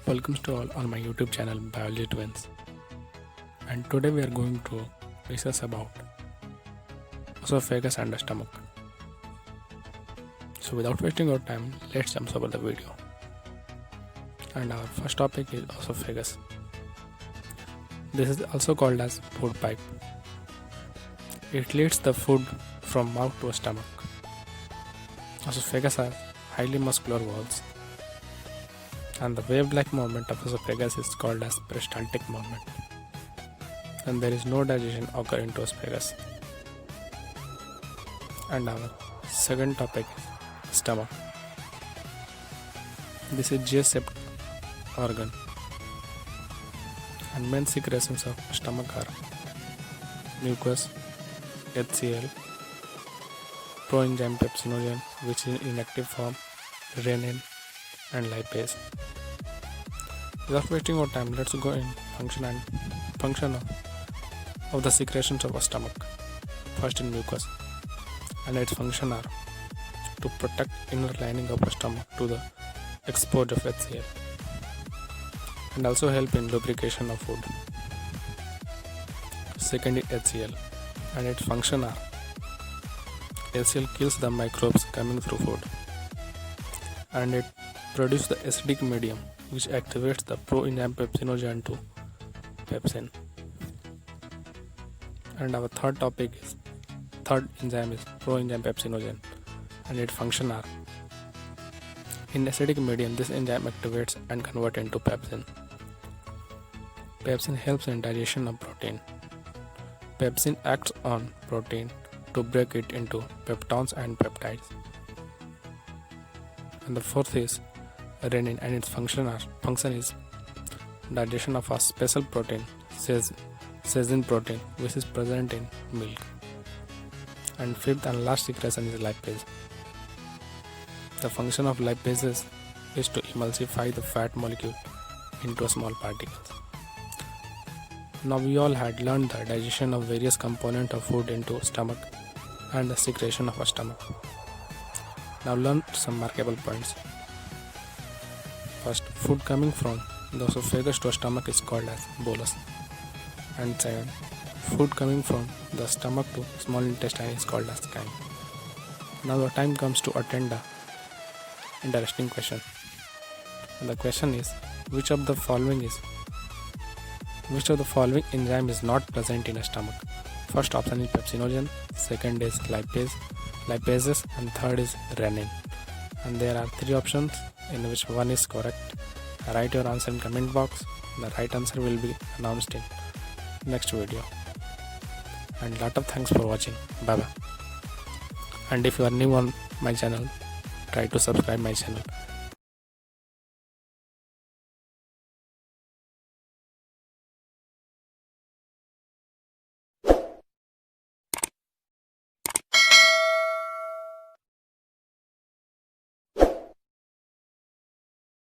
Welcome to all on my YouTube channel Biology Twins, and today we are going to discuss about esophagus and the stomach. So without wasting our time, let's jump over the video. And our first topic is esophagus. This is also called as food pipe. It leads the food from mouth to stomach. Esophagus has highly muscular walls, and the wave-like movement of esophagus is called as peristaltic movement, and there is no digestion occurring to esophagus. And our second topic is stomach. This is G-shaped organ, and main secretions of stomach are mucus, HCl, proenzyme pepsinogen, which is in inactive form, renin, and lipase. Without wasting our time, let's go in function of the secretions of a stomach. First in mucus, and its function are to protect inner lining of the stomach to the exposure of HCl, and also help in lubrication of food. Second is HCl, and its function are HCl kills the microbes coming through food, and it produces the acidic medium which activates the proenzyme pepsinogen to pepsin. And our third enzyme is proenzyme pepsinogen, and its function are in acidic medium this enzyme activates and converts into pepsin. Pepsin helps in digestion of protein. Pepsin acts on protein to break it into peptones and peptides. And the fourth is renin, and its function is digestion of a special protein, casein protein, which is present in milk. And fifth and last secretion is lipase. The function of lipases is to emulsify the fat molecule into small particles. Now we all had learned the digestion of various components of food into stomach and the secretion of a stomach. Now learn some markable points. First, food coming from the esophagus to stomach is called as bolus. And second, food coming from the stomach to small intestine is called as chyme. Now the time comes to attend the interesting question. And the question is, which of the following enzyme is not present in a stomach? First option is pepsinogen, second is lipases, and third is renin. And there are three options in which one is correct. Write your answer in comment box. The right answer will be announced in next video. And lot of thanks for watching. Bye bye. And if you are new on my channel, try to subscribe my channel.